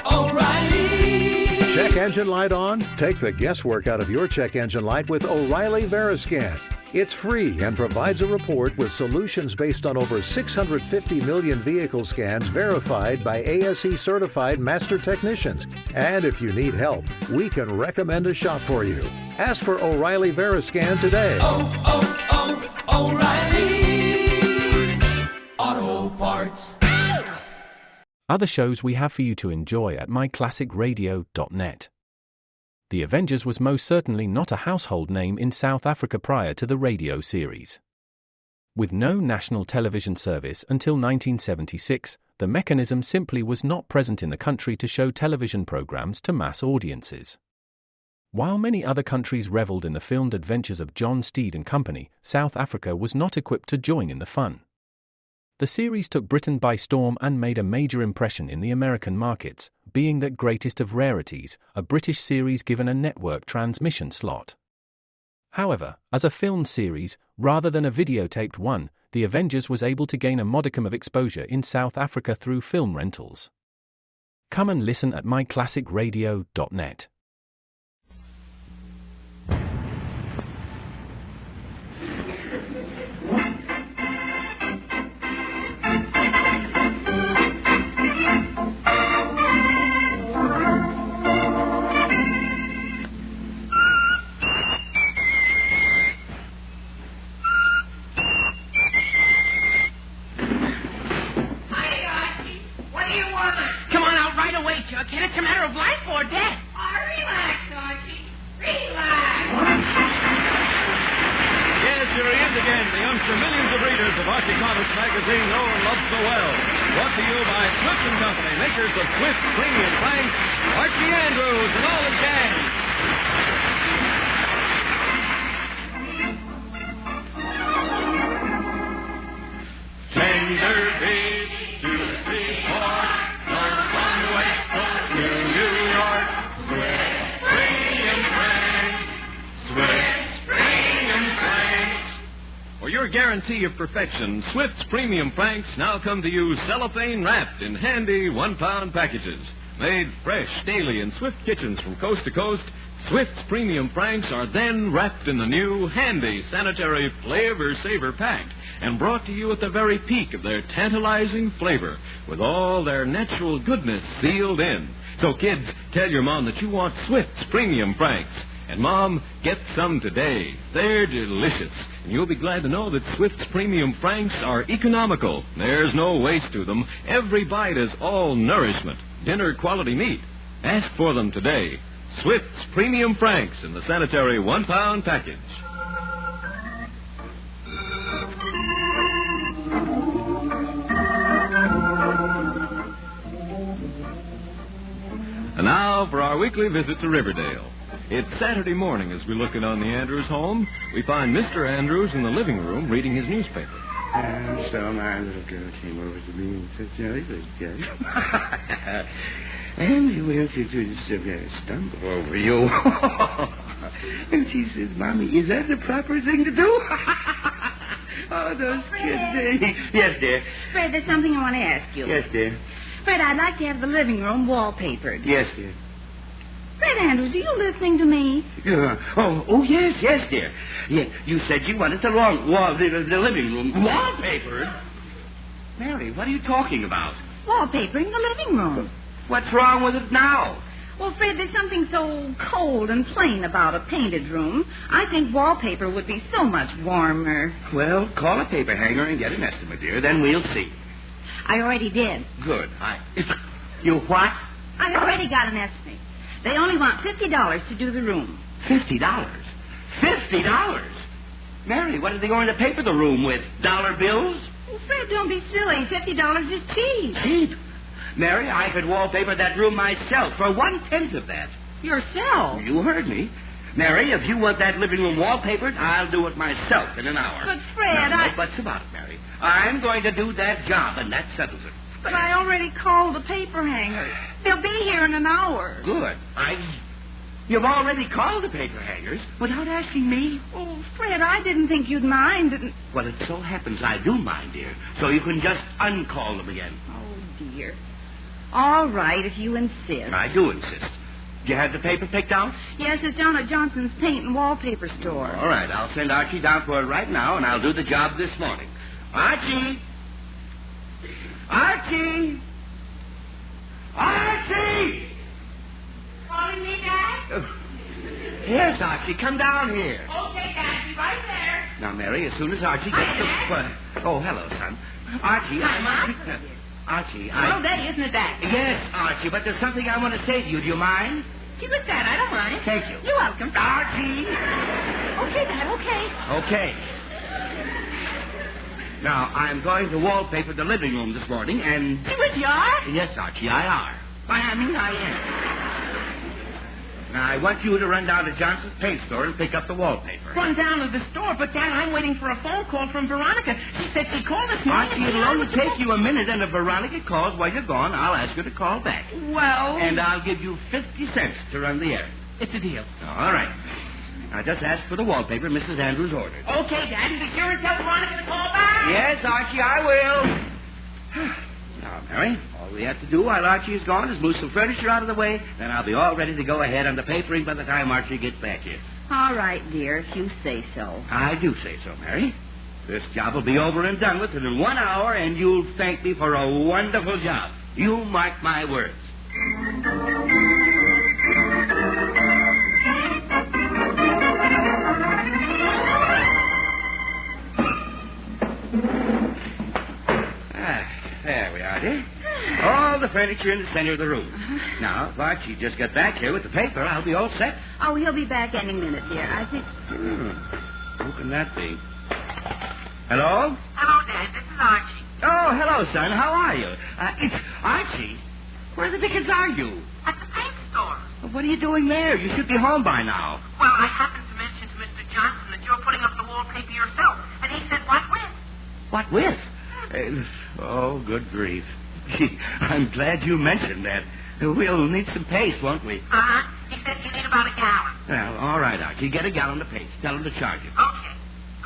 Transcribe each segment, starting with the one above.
O'Reilly. Check engine light on? Take the guesswork out of your check engine light with O'Reilly Veriscan. It's free and provides a report with solutions based on over 650 million vehicle scans verified by ASE-certified master technicians. And if you need help, we can recommend a shop for you. Ask for O'Reilly Veriscan today. O'Reilly Auto Parts. Other shows we have for you to enjoy at myclassicradio.net. The Avengers was most certainly not a household name in South Africa prior to the radio series. With no national television service until 1976, the mechanism simply was not present in the country to show television programs to mass audiences. While many other countries reveled in the filmed adventures of John Steed and company, South Africa was not equipped to join in the fun. The series took Britain by storm and made a major impression in the American markets, being that greatest of rarities, a British series given a network transmission slot. However, as a filmed series, rather than a videotaped one, The Avengers was able to gain a modicum of exposure in South Africa through film rentals. Come and listen at myclassicradio.net. Kid, it's a matter of life or death. Relax, Archie. Relax. Yes, here he is again, the youngster millions of readers of Archie Comics magazine know and love so well. Brought to you by Swift & Company, makers of Swift Premium Planks, Archie Andrews and all his gang. Tender beach to the seashore, north from the west coast to New York. Swift Premium Planks, Swift Premium Planks. For your guarantee of perfection, Swift's Premium Planks now come to you cellophane wrapped in handy 1-pound packages. Made fresh daily in Swift kitchens from coast to coast, Swift's Premium Planks are then wrapped in the new handy sanitary Flavor Saver pack and brought to you at the very peak of their tantalizing flavor with all their natural goodness sealed in. So kids, tell your mom that you want Swift's Premium Planks. And Mom, get some today. They're delicious. And you'll be glad to know that Swift's Premium Franks are economical. There's no waste to them. Every bite is all nourishment. Dinner quality meat. Ask for them today. Swift's Premium Franks in the sanitary 1-pound package. And now for our weekly visit to Riverdale. It's Saturday morning as we look in on the Andrews home. We find Mr. Andrews in the living room reading his newspaper. And so my little girl came over to me and said, Jerry, and we went to just stumble over you. And she says, Mommy, is that the proper thing to do? Oh, those kids. Yes, dear. Fred, there's something I want to ask you. Yes, dear. Fred, I'd like to have the living room wallpapered. Yes, dear. Fred Andrews, are you listening to me? Oh, yes, dear. Yeah, you said you wanted the living room wallpapered. Mary, what are you talking about? Wallpapering the living room. What's wrong with it now? Well, Fred, there's something so cold and plain about a painted room. I think wallpaper would be so much warmer. Well, call a paper hanger and get an estimate, dear. Then we'll see. I already did. Good. You what? I already got an estimate. They only want $50 to do the room. $50? $50? Mary, what are they going to paper the room with? Dollar bills? Well, Fred, don't be silly. $50 is cheap. Cheap? Mary, I could wallpaper that room myself for 1/10 of that. Yourself? You heard me. Mary, if you want that living room wallpapered, I'll do it myself in an hour. But, Fred, No buts about it, Mary. I'm going to do that job, and that settles it. But I already called the paper hanger. They'll be here in an hour. Good. You've already called the paper hangers without asking me? Oh, Fred, I didn't think you'd mind. Well, it so happens I do mind, dear. So you can just uncall them again. Oh, dear. All right, if you insist. I do insist. Do you have the paper picked out? Yes, it's down at Johnson's Paint and Wallpaper store. All right, I'll send Archie down for it right now, and I'll do the job this morning. Archie! Archie! Archie! Calling me, Dad? Yes, Archie, come down here. Okay, Dad, be right there. Now, Mary, as soon as Archie gets the... Oh, hello, son. Archie... Hi, Mom. Archie, Well, day, isn't it, Dad? Yes, Archie, but there's something I want to say to you. Do you mind? Gee whiz, Dad, I don't mind. Thank you. You're welcome. Archie! Okay, Dad, okay. Okay. Now, I'm going to wallpaper the living room this morning, and... Gee whiz, you are? Yes, Archie, I are. Why, I mean, I am. Now, I want you to run down to Johnson's paint store and pick up the wallpaper. Run down to the store, but, Dad, I'm waiting for a phone call from Veronica. She said she called this morning. Archie, it'll only take you a minute, and if Veronica calls while you're gone, I'll ask her to call back. Well... And I'll give you 50 cents to run the errand. It's a deal. All right. Now, just ask for the wallpaper Mrs. Andrews ordered. Okay, Dad, and be sure and tell Veronica to call back. Yes, Archie, I will. Now, Mary, all we have to do while Archie is gone is move some furniture out of the way, then I'll be all ready to go ahead on the papering by the time Archie gets back here. All right, dear, if you say so. I do say so, Mary. This job will be over and done with in 1 hour, and you'll thank me for a wonderful job. You mark my words. There we are, dear. All the furniture in the center of the room. Now, if Archie just got back here with the paper, I'll be all set. Oh, he'll be back any minute, dear. I think... Who can that be? Hello? Hello, Dad. This is Archie. Oh, hello, son. How are you? It's Archie. Where the dickens are you? At the paint store. Well, what are you doing there? You should be home by now. Well, I happened to mention to Mr. Johnson that you're putting up the wallpaper yourself, and he said, what with? What with? Oh, good grief. Gee, I'm glad you mentioned that. We'll need some paste, won't we? Uh-huh. He said you need about a gallon. Well, all right, Archie. Get a gallon of paste. Tell him to charge it. Okay.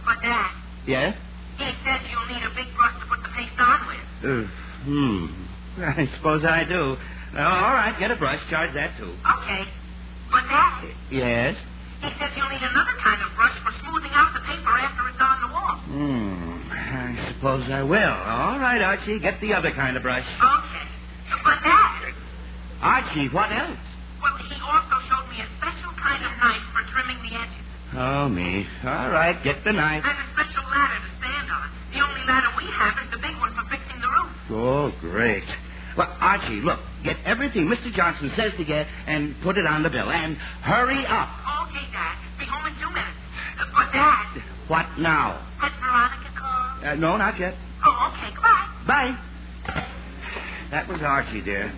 But, Dad, Yes? he says you'll need a big brush to put the paste on with. I suppose I do. All right, get a brush. Charge that, too. Okay. But, Dad, Yes? he says you'll need another kind of brush for smoothing out the paper after it's on the wall. I suppose I will. All right, Archie. Get the other kind of brush. Okay. But, Dad, Archie, what else? well, he also showed me a special kind of knife for trimming the edges. Oh, me. All right, get the knife. And a special ladder to stand on. The only ladder we have is the big one for fixing the roof. Oh, great. Well, Archie, look, get everything Mr. Johnson says to get and put it on the bill. And hurry up. Okay, Dad. Be home in 2 minutes. But, Dad, What now? has Veronica called? No, not yet. Oh, okay. Goodbye. Bye. That was Archie, dear.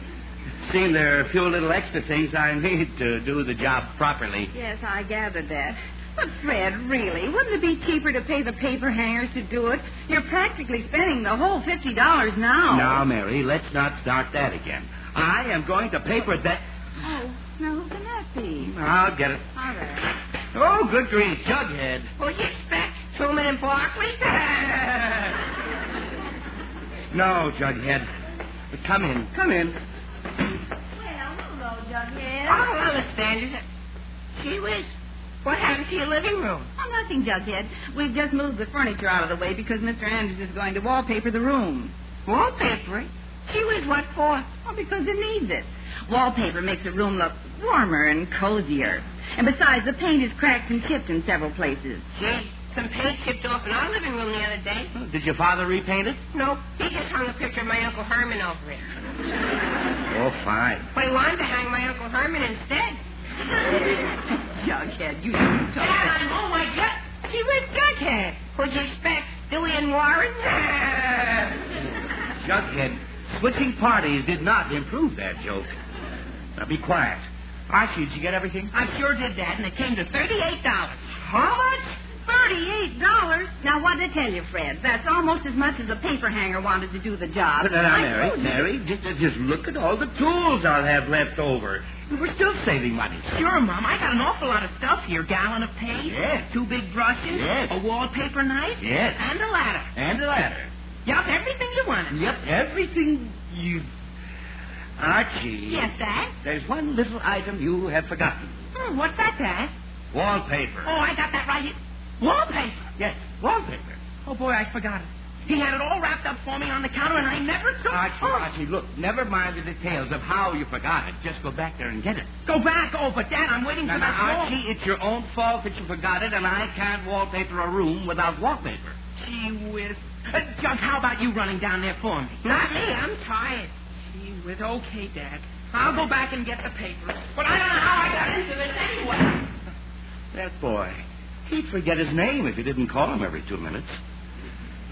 Seeing there are a few little extra things I need to do the job properly. Yes, I gathered that. But, Fred, really, wouldn't it be cheaper to pay the paper hangers to do it? You're practically spending the whole $50 now. Now, Mary, let's not start that again. I am going to paper that... Oh, now who can that be? I'll get it. All right. Oh, good grief, Jughead. What'd you expect? Truman and Barkley? No, Jughead. Come in. Come in. Well, hello, Jughead. Oh, hello, Miss Sanders. Gee whiz. What happened to your living room? Oh, nothing, Jughead. We've just moved the furniture out of the way because Mr. Andrews is going to wallpaper the room. Wallpapering? Gee whiz, what for? Well, because it needs it. Wallpaper makes the room look warmer and cozier. And besides, the paint is cracked and chipped in several places. Gee, some paint chipped off in our living room the other day. Did your father repaint it? Nope, he just hung a picture of my Uncle Herman over it. Oh, fine. But he wanted to hang my Uncle Herman instead. Jughead, you shouldn't talk that. Dad, oh, my God. Gee whiz, Jughead. What'd you expect? Dewey and Warren? Jughead, switching parties did not improve that joke. Now, be quiet. Archie, did you get everything? I sure did that, and it came to $38. How much? $38? Now, what did I tell you, Fred? That's almost as much as a paper hanger wanted to do the job. Now, I told you. Mary, just look at all the tools I'll have left over. We're still saving money. Sure, Mom. I got an awful lot of stuff here. Gallon of paint. Yes. 2 big brushes. Yes. A wallpaper knife. Yes. And a ladder. And a ladder. Yup, everything you wanted. Yep, everything you... Archie. Yes, Dad? There's one little item you have forgotten. What's that, Dad? Wallpaper. Oh, I got that right here. Wallpaper. Yes, wallpaper. Oh, boy, I forgot it. He had it all wrapped up for me on the counter, and I never took it. Archie, look, never mind the details of how you forgot it. Just go back there and get it. Go back. Oh, but, Dad, I'm waiting for Now, that wall. Archie, it's your own fault that you forgot it, and I can't wallpaper a room without wallpaper. Gee whiz. Jug, how about you running down there for me? Not me. I'm tired. Gee whiz. Okay, Dad. I'll go back and get the paper. But I don't know how I got into this anyway. That boy. He'd forget his name if you didn't call him every 2 minutes.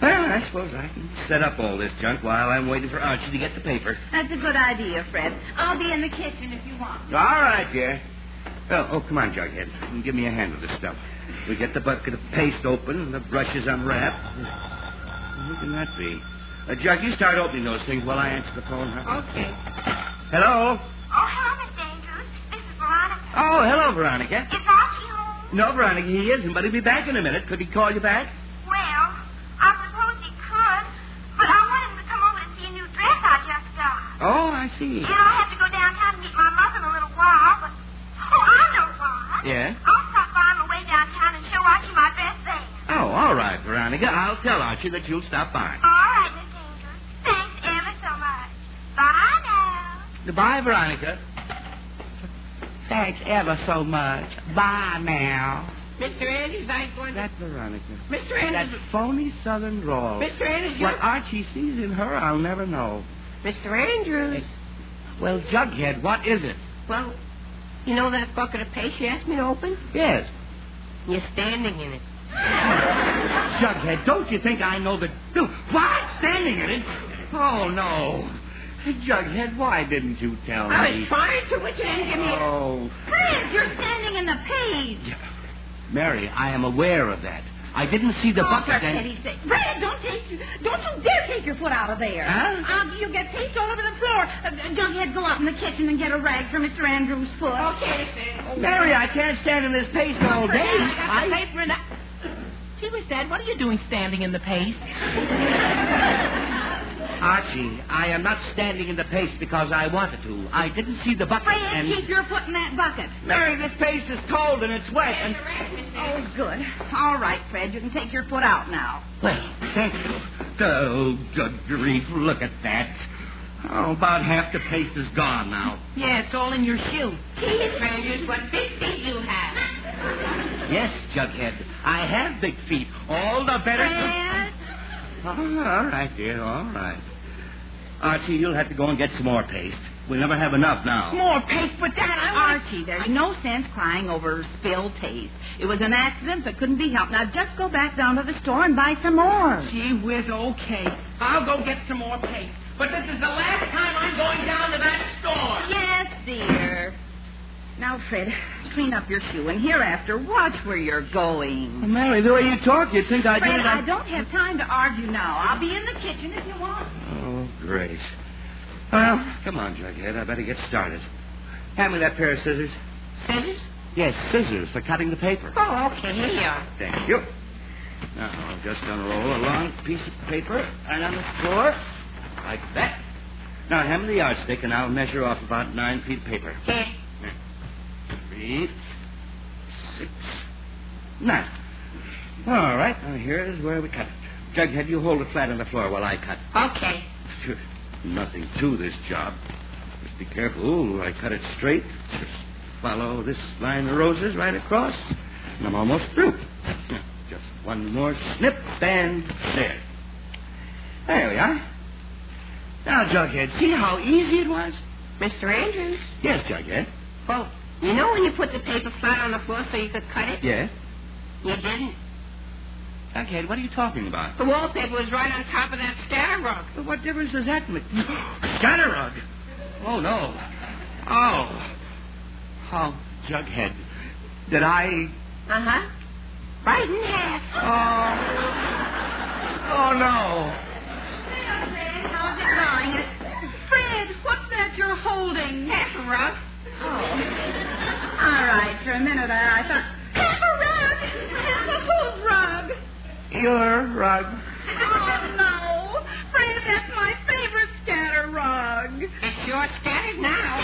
Well, I suppose I can set up all this junk while I'm waiting for Archie to get the paper. That's a good idea, Fred. I'll be in the kitchen if you want. All right, dear. Oh, come on, Jughead. Give me a hand with this stuff. We get the bucket of paste open and the brushes unwrapped. Who can that be? Jug, you start opening those things while I answer the phone, huh? Okay. Hello? Oh, hello, Mr. Andrews. This is Veronica. Oh, hello, Veronica. Is Archie home? No, Veronica, he isn't, but he'll be back in a minute. Could he call you back? Well, I suppose he could, but I want him to come over to see a new dress I just got. Oh, I see. And I'll have to go downtown and meet my mother in a little while, but... Oh, I know what. Yeah? I'll stop by on the way downtown and show Archie my dress there. Oh, all right, Veronica. I'll tell Archie that you'll stop by. All right, Mr. Andrews. Thanks ever so much. Bye now. Goodbye, Veronica. Thanks ever so much. Bye now. Mr. Andrews, I ain't going to... That Veronica. Mr. Andrews... That phony southern drawl. Mr. Andrews, What Archie sees in her, I'll never know. Mr. Andrews. Well, Jughead, what is it? Well, you know that bucket of paste you asked me to open? Yes. You're standing in it. Jughead, don't you think I know the... What? Standing in it? Oh, no. Jughead, why didn't you tell me? I was trying to, but you didn't give me a... Oh. Fred, you're standing in the page. Mary, I am aware of that. I didn't see the bucket for and... pity's sake. Fred, don't you dare take your foot out of there. Huh? You'll get paste all over the floor. Jughead, go out in the kitchen and get a rag for Mr. Andrews' foot. Okay, Fred. Mary, I can't stand in this paste all day. I got the paper in that... Gee whiz, Dad, what are you doing standing in the paste? Archie, I am not standing in the paste because I wanted to. I didn't see the bucket Fred, and... keep your foot in that bucket. Mary, this paste is cold and it's wet and... Oh, good. All right, Fred, you can take your foot out now. Well, thank you. Oh, good grief, look at that. Oh, about half the paste is gone now. Yeah, it's all in your shoe. Gee, Andrews, what big feet you have. Yes, Jughead, I have big feet. All the better... Fred? Oh, all right, dear, all right. Archie, you'll have to go and get some more paste. We'll never have enough now. More paste, but Dad, I want... Archie, there's no sense crying over spilled paste. It was an accident that couldn't be helped. Now, just go back down to the store and buy some more. Gee whiz, okay. I'll go get some more paste. But this is the last time I'm going down to that store. Yes, dear. Now, Fred, clean up your shoe, and hereafter, watch where you're going. Well, Mary, the way you talk, you'd think I Fred, did... I don't have time to argue now. I'll be in the kitchen if you want. Oh, great. Well, come on, Jughead. I better get started. Hand me that pair of scissors. Scissors? Yes, scissors for cutting the paper. Oh, okay, here you are. Thank you. Now, I'm just going to roll a long piece of paper right on the floor, like that. Now, hand me the yardstick, and I'll measure off about 9 feet of paper. Here. 3, 6, 9. All right, now here is where we cut it. Jughead, you hold it flat on the floor while I cut. Okay. Sure. Nothing to this job. Just be careful. I cut it straight. Just follow this line of roses right across, and I'm almost through. Just one more snip, and there. There we are. Now, Jughead, see how easy it was? Mr. Andrews? Yes, Jughead. Well, you know when you put the paper flat on the floor so you could cut it? Yes? You didn't. Jughead, what are you talking about? The wallpaper was right on top of that scatter rug. Well, what difference does that make? Scatter rug? Oh, no. Oh, Jughead. Did I... Uh-huh. Right in half. Oh, no. Fred, how's it going? Fred, what's that you're holding? Half a rug. Oh. All right, for a minute I thought... Half a rug! Half a whose rug? Your rug. Oh, no. Fred, that's my favorite scatter rug. It sure scattered now.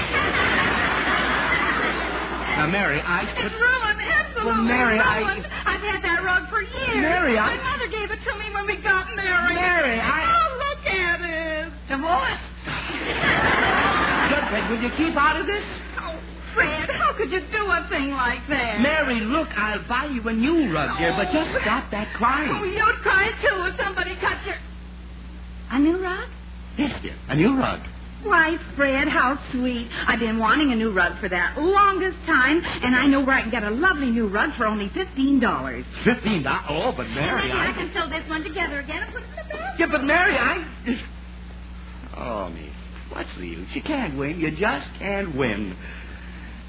Now, Mary, It's ruined, absolutely Well, Mary, ruined. I've had that rug for years. Mary, My mother gave it to me when we got married. Mary, Oh, look at it. Divorced. Jughead, will you keep out of this? Oh, Fred, how could you do a thing like that? Mary, look, I'll buy you a new rug, dear, but just stop that Oh, crying. you'd cry, too, if somebody cut your... A new rug? Yes, dear, a new rug. Why, Fred, how sweet. I've been wanting a new rug for that longest time, and I know where I can get a lovely new rug for only $15. $15? Oh, but Mary, Maybe I can sew this one together again and put it in the bed. Yeah, but Mary, Oh, me. What's the use? You can't win. You just can't win.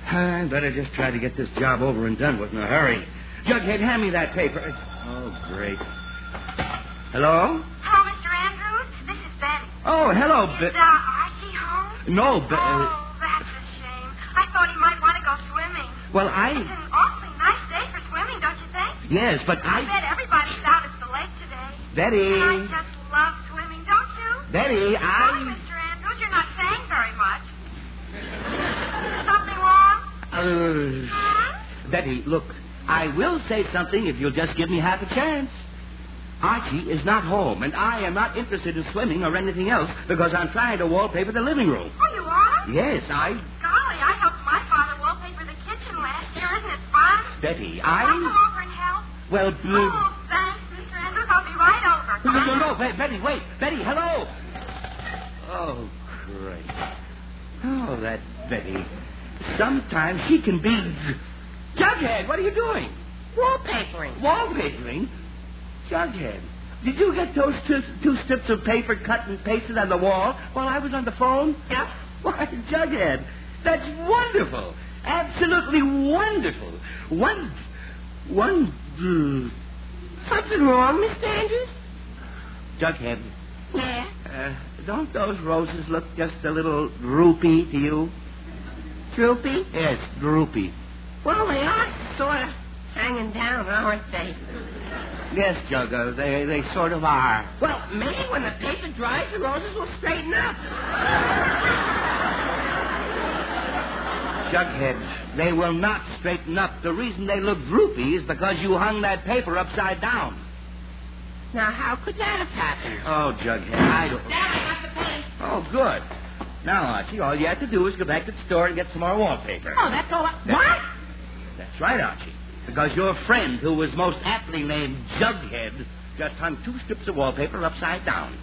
I better just try to get this job over and done with in a hurry. Jughead, hand me that paper. Oh, great. Hello? Hello, Mr. Andrews. This is Betty. Oh, hello, Is Archie home? No, Oh, that's a shame. I thought he might want to go swimming. Well, It's an awfully nice day for swimming, don't you think? Yes, but I bet everybody's out at the lake today. Betty. And I just love swimming, don't you? Betty, Sorry, Mr. Andrews, you're not saying very much. Something wrong? Betty, look, I will say something if you'll just give me half a chance. Archie is not home, and I am not interested in swimming or anything else because I'm trying to wallpaper the living room. Oh, you are? Yes, Golly, I helped my father wallpaper the kitchen last year. Isn't it fun? Betty, I'll come over and help. Well, Oh, thanks, Mr. Andrews. I'll be right over. No, Betty, wait. Betty, hello. Oh, great. Oh, that Betty. Sometimes she can be... Jughead, what are you doing? Wallpapering. Wallpapering? Jughead, did you get those two strips of paper cut and pasted on the wall while I was on the phone? Yep. Why, Jughead, that's wonderful. Absolutely wonderful. Something wrong, Mr. Andrews? Jughead, Yeah. don't those roses look just a little droopy to you? Droopy? Yes, droopy. Well, they are sort of hanging down, aren't they? Yes, Juggo, they sort of are. Well, maybe when the paper dries, the roses will straighten up. Jughead, they will not straighten up. The reason they look droopy is because you hung that paper upside down. Now, how could that have happened? Oh, Jughead, I don't... Dad, I got the pen. Oh, good. Now, Archie, all you have to do is go back to the store and get some more wallpaper. Oh, that's all. That- What? That's right, Archie. Because your friend, who was most aptly named Jughead, just hung two strips of wallpaper upside down.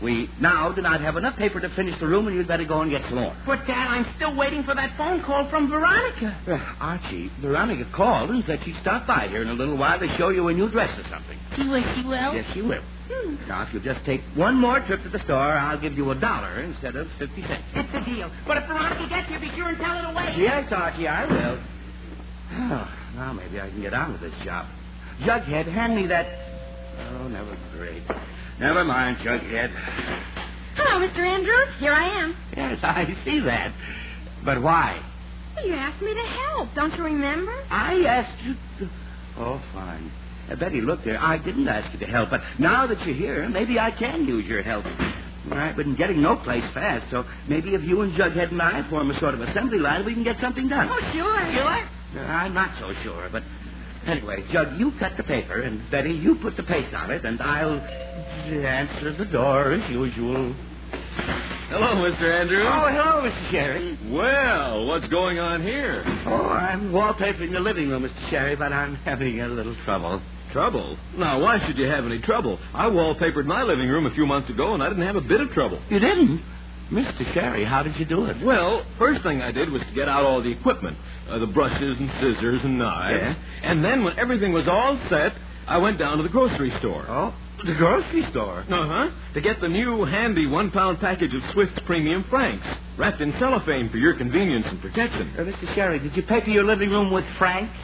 We now do not have enough paper to finish the room, and you'd better go and get some more. But, Dad, I'm still waiting for that phone call from Veronica. Archie, Veronica called and said she'd stop by here in a little while to show you a new dress or something. She will? Yes, she will. Now, if you'll just take one more trip to the store, I'll give you $1 instead of 50 cents. It's a deal. But if Veronica gets here, be sure and tell her to wait. Yes, Archie, I will. Oh, now maybe I can get on with this job. Jughead, hand me that... Oh, never mind, Jughead. Hello, Mr. Andrews. Here I am. Yes, I see that. But why? Well, you asked me to help. Don't you remember? I asked you to... Oh, fine. Betty, look there. I didn't ask you to help, but now that you're here, maybe I can use your help. I've been getting no place fast, so maybe if you and Jughead and I form a sort of assembly line, we can get something done. Oh, sure. Sure? I'm not so sure, but anyway, Jug, you cut the paper, and Betty, you put the paste on it, and I'll answer the door as usual. Hello, Mr. Andrews. Oh, hello, Mr. Sherry. Well, what's going on here? Oh, I'm wallpapering the living room, Mr. Sherry, but I'm having a little trouble. Trouble? Now, why should you have any trouble? I wallpapered my living room a few months ago, and I didn't have a bit of trouble. You didn't? Mr. Sherry, how did you do it? Well, first thing I did was to get out all the equipment, the brushes and scissors and knives. Yeah? And then when everything was all set, I went down to the grocery store. Oh, the grocery store? Uh-huh. To get the new handy 1-pound package of Swift's Premium Franks, wrapped in cellophane for your convenience and protection. Mr. Sherry, did you paper your living room with Franks?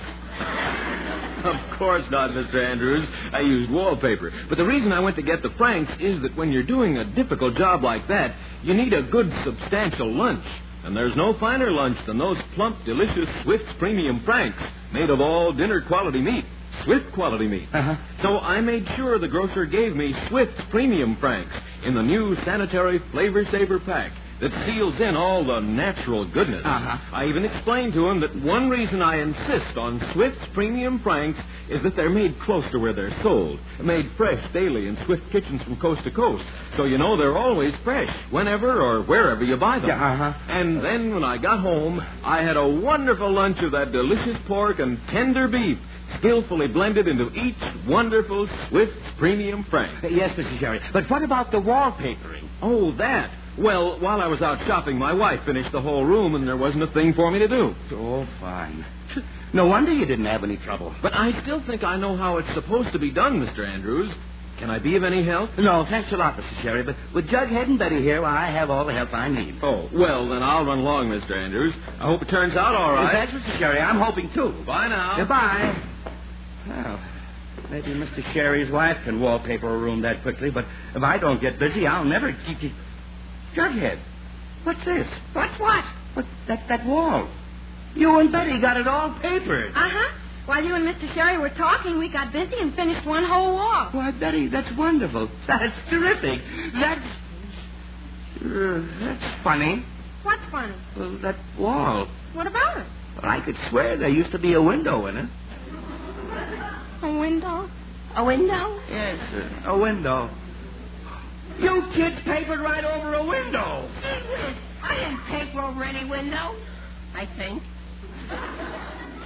Of course not, Mr. Andrews. I used wallpaper. But the reason I went to get the Franks is that when you're doing a difficult job like that, you need a good, substantial lunch. And there's no finer lunch than those plump, delicious Swift's Premium Franks, made of all dinner-quality meat. Swift quality meat. Uh-huh. So I made sure the grocer gave me Swift's Premium Franks in the new sanitary Flavor Saver pack. that seals in all the natural goodness. I even explained to him that one reason I insist on Swift's premium franks is that they're made close to where they're sold, made fresh daily in Swift kitchens from coast to coast. So you know they're always fresh, whenever or wherever you buy them. And then when I got home, I had a wonderful lunch of that delicious pork and tender beef, skillfully blended into each wonderful Swift's premium frank. Yes, Mr. Sherry. But what about the wallpapering? Oh, that. Well, while I was out shopping, my wife finished the whole room, and there wasn't a thing for me to do. Oh, fine. No wonder you didn't have any trouble. But I still think I know how it's supposed to be done, Mr. Andrews. Can I be of any help? No, thanks a lot, Mr. Sherry. But with Jughead and Betty here, well, I have all the help I need. Oh, well, then I'll run along, Mr. Andrews. I hope it turns out all right. Thanks, Mr. Sherry. I'm hoping, too. Bye now. Goodbye. Well, maybe Mr. Sherry's wife can wallpaper a room that quickly, but if I don't get busy, I'll never... Jughead, what's this? What's what? What, that wall. You and Betty got it all papered. While you and Mr. Sherry were talking, we got busy and finished one whole wall. Why, Betty, that's wonderful. That's terrific. That's funny. What's funny? Well, that wall. What about it? Well, I could swear there used to be a window in it. A window? A window? Yes, a window. You kids papered right over a window. I didn't paper over any window, I think.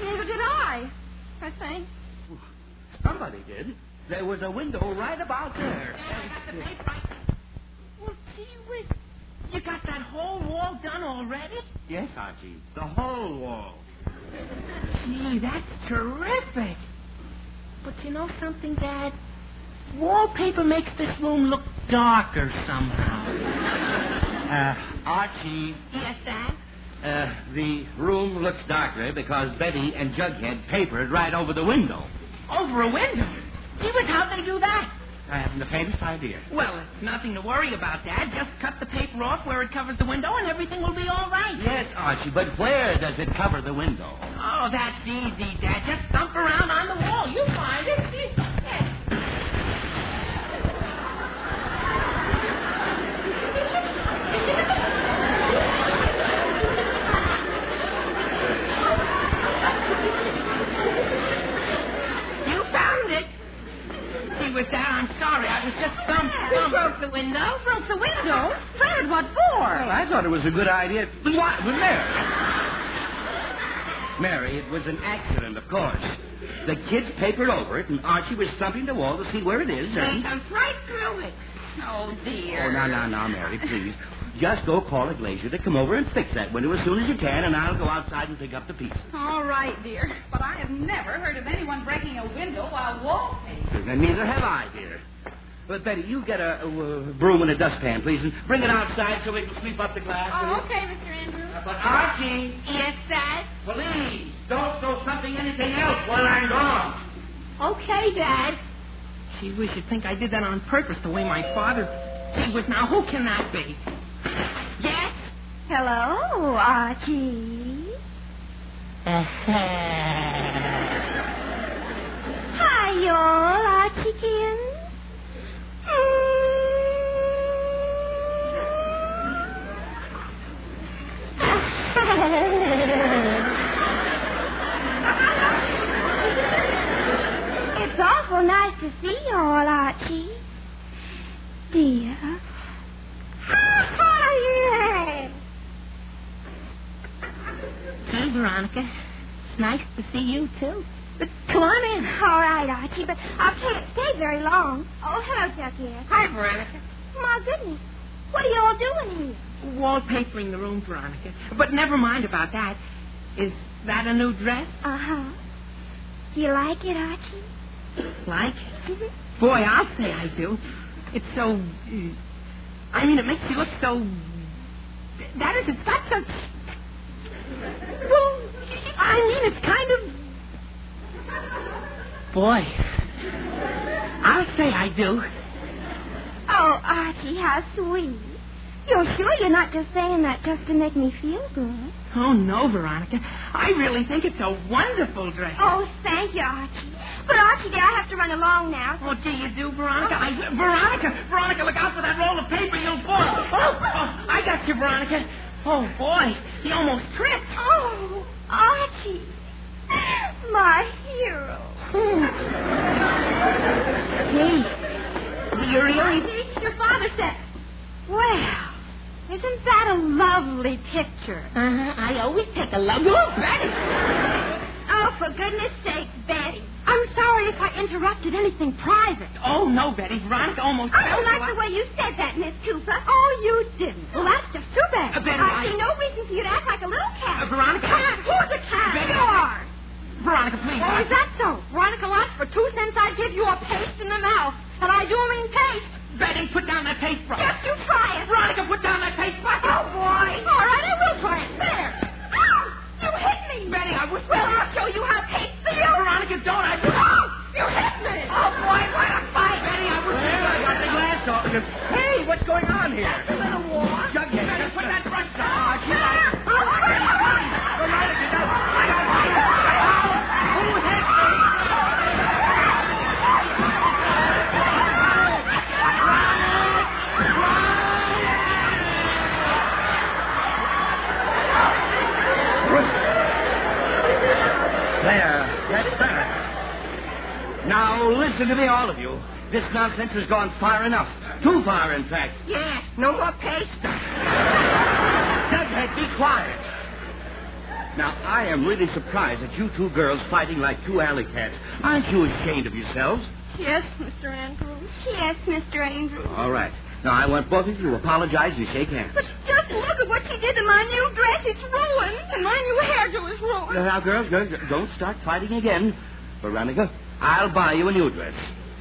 Neither did I think. Somebody did. There was a window right about there. Yeah, I got the paper. Well, gee whiz. You got that whole wall done already? Yes, Archie. The whole wall. Gee, that's terrific. But you know something, Dad? Wallpaper makes this room look darker somehow. Archie. Yes, Dad? The room looks darker because Betty and Jughead papered right over the window. Over a window? Gee whiz, how'd they do that? I haven't the faintest idea. Well, it's nothing to worry about, Dad. Just cut the paper off where it covers the window and everything will be all right. Yes, Archie, but where does it cover the window? Oh, that's easy, Dad. Just thump around on the wall. You'll find it. Yes. You found it. See, with that, I'm sorry. I was just Who broke the window? Broke the window? Fred, what for? Well, I thought it was a good idea. What? With Mary, it was an accident, of course. The kids papered over it, and Archie was thumping the wall to see where it is, and... They thumped right through it. Oh, dear. Oh, now, Mary, please. Just go call a glazier to come over and fix that window as soon as you can, and I'll go outside and pick up the pieces. All right, dear. But I have never heard of anyone breaking a window while wallpapering. And neither have I, dear. But, Betty, you get a broom and a dustpan, please, and bring it outside so we can sweep up the glass. Oh, okay, Mr. Andrews. But, Archie... Yes, Dad? Please, don't go something anything else while I'm gone. Okay, Dad. Gee whiz, you'd think I did that on purpose, the way my father... Gee whiz, now who can that be? Yes? Hello, Archie. Hi, y'all, Archiekins. It's awful nice to see y'all, Archie. Dear. Hey, Veronica. It's nice to see you, too. But come on in. All right, Archie, but I can't stay very long. Oh, hello, Jughead. Hi, Veronica. My goodness. What are y'all doing here? Wallpapering the room, Veronica. But never mind about that. Is that a new dress? Uh-huh. Do you like it, Archie? Like it? Boy, I'll say I do. It's so... I mean, it makes you look so... That is, it's got such... Well, I mean, it's kind of... Boy, I'll say I do. Oh, Archie, how sweet. You're sure you're not just saying that just to make me feel good? Oh, no, Veronica. I really think it's a wonderful dress. Oh, thank you, Archie. But, Archie, dear, I have to run along now. What do you do, Veronica? Veronica, look out for that roll of paper. You'll fall. Oh, I got you, Veronica. Oh, boy, he almost tripped. Oh, Archie. My hero. Hey, do you really? Your father said. Well, isn't that a lovely picture? I always take a lovely... Oh, Betty! Oh, for goodness sake, Betty. I'm sorry if I interrupted anything private. Oh, no, Betty. Veronica almost... I don't like the way you said that, Miss Cooper. Oh, you didn't. Well, that's just too bad. Betty, I see no reason for you to act like a little cat. Veronica... Cat? Who's a cat? Betty. You are. Veronica, please. Oh, is that so? Veronica lost for 2 cents. I'd give you a paste in the mouth. And I do mean paste. Betty, put down that paintbrush. Yes, you try it. Veronica, put down that paintbrush. Oh, boy. All right, I will try it. There. Ow! You hit me. Betty, I wish... Well, I'll show you how paste feels. Veronica, don't. Oh, you hit me. Oh, boy, what a fight. Betty, I wish... Well, I got the glass off. Hey, what's going on here? That's a little war. Jughead, Betty, put that brush down. That's better. Now, listen to me, all of you. This nonsense has gone far enough. Too far, in fact. Yeah, no more paste. Jughead, be quiet. Now, I am really surprised at you two girls fighting like two alley cats. Aren't you ashamed of yourselves? Yes, Mr. Andrews. Yes, Mr. Andrews. All right. Now, I want both of you to apologize and shake hands. But just look at what she did to my new dress. It's ruined. And my new hairdo is ruined. Now, girls, don't start fighting again. Veronica, I'll buy you a new dress.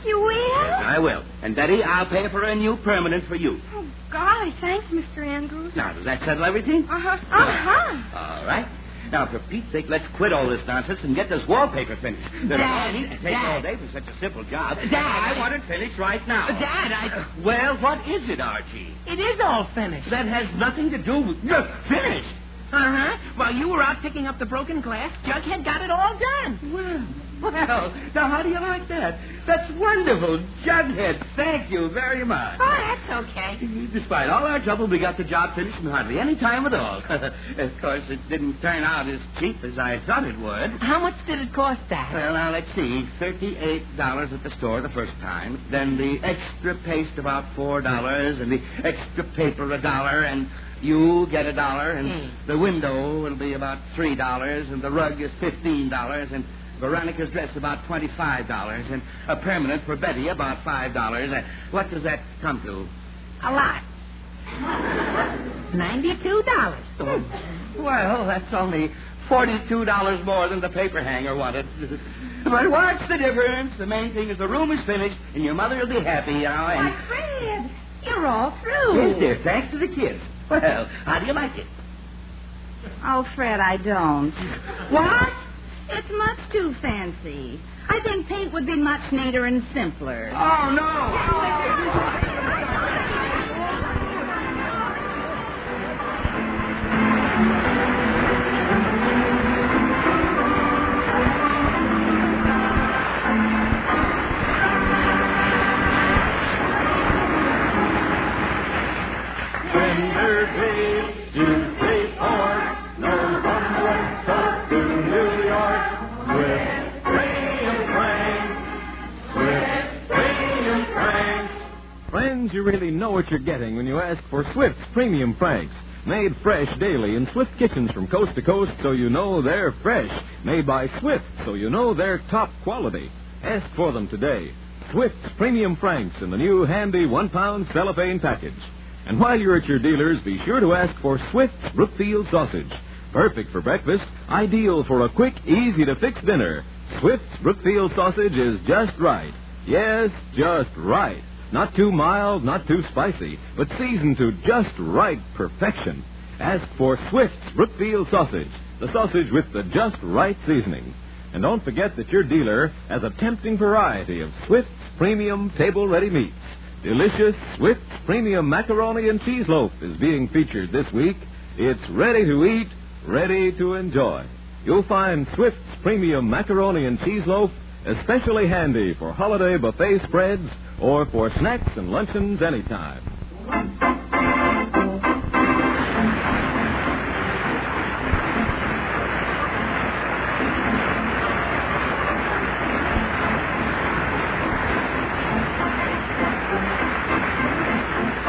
You will? I will. And Betty, I'll pay for a new permanent for you. Oh, golly, thanks, Mr. Andrews. Now, does that settle everything? Uh-huh. Uh-huh. All right. Now, for Pete's sake, let's quit all this nonsense and get this wallpaper finished. Dad, It takes all day for such a simple job. Dad, I want it finished right now. Dad, Well, what is it, Archie? It is all finished. That has nothing to do with... Finished? Uh-huh. While you were out picking up the broken glass, Jughead got it all done. Well, now how do you like that? That's wonderful. Jughead, thank you very much. Oh, that's okay. Despite all our trouble, we got the job finished in hardly any time at all. Of course, it didn't turn out as cheap as I thought it would. How much did it cost, Dad? Well, now, let's see. $38 at the store the first time. Then the extra paste about $4, and the extra paper $1, and you get $1, and the window will be about $3, and the rug is $15, and Veronica's dress about $25, and a permanent for Betty about $5. What does that come to? A lot. $92. Oh, well, that's only $42 more than the paper hanger wanted. But what's the difference? The main thing is the room is finished, and your mother will be happy, you know. And... Why, Fred, you're all through. Yes, dear, thanks to the kids. Well, how do you like it? Oh, Fred, I don't. What? It's much too fancy. I think paint would be much neater and simpler. Oh, no. Tender beef, juicy pork, no from West Coast to New York. Swift Premium Franks, Swift Premium Franks. Friends, you really know what you're getting when you ask for Swift's Premium Franks. Made fresh daily in Swift kitchens from coast to coast, so you know they're fresh. Made by Swift, so you know they're top quality. Ask for them today. Swift's Premium Franks in the new handy 1-pound cellophane package. And while you're at your dealers, be sure to ask for Swift's Brookfield Sausage. Perfect for breakfast, ideal for a quick, easy-to-fix dinner. Swift's Brookfield Sausage is just right. Yes, just right. Not too mild, not too spicy, but seasoned to just right perfection. Ask for Swift's Brookfield Sausage, the sausage with the just right seasoning. And don't forget that your dealer has a tempting variety of Swift's premium table-ready meats. delicious Swift's Premium Macaroni and Cheese Loaf is being featured this week. It's ready to eat, ready to enjoy. You'll find Swift's Premium Macaroni and Cheese Loaf especially handy for holiday buffet spreads or for snacks and luncheons anytime.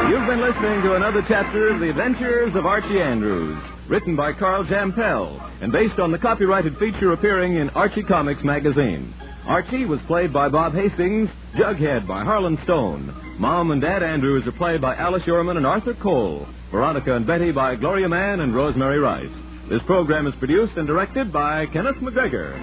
You've been listening to another chapter of The Adventures of Archie Andrews, written by Carl Jampel and based on the copyrighted feature appearing in Archie Comics magazine. Archie was played by Bob Hastings, Jughead by Harlan Stone. Mom and Dad Andrews are played by Alice Yorman and Arthur Cole. Veronica and Betty by Gloria Mann and Rosemary Rice. This program is produced and directed by Kenneth McGregor.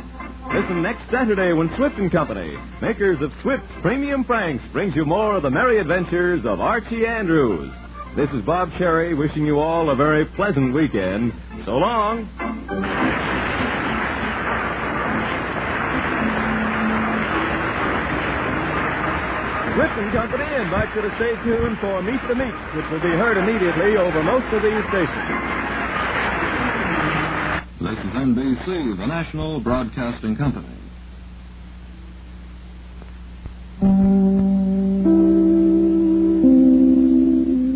Listen next Saturday when Swift & Company, makers of Swift's Premium Franks, brings you more of the merry adventures of Archie Andrews. This is Bob Cherry wishing you all a very pleasant weekend. So long. Swift & Company invites you to stay tuned for Meet the Meats, which will be heard immediately over most of these stations. This is NBC, the National Broadcasting Company.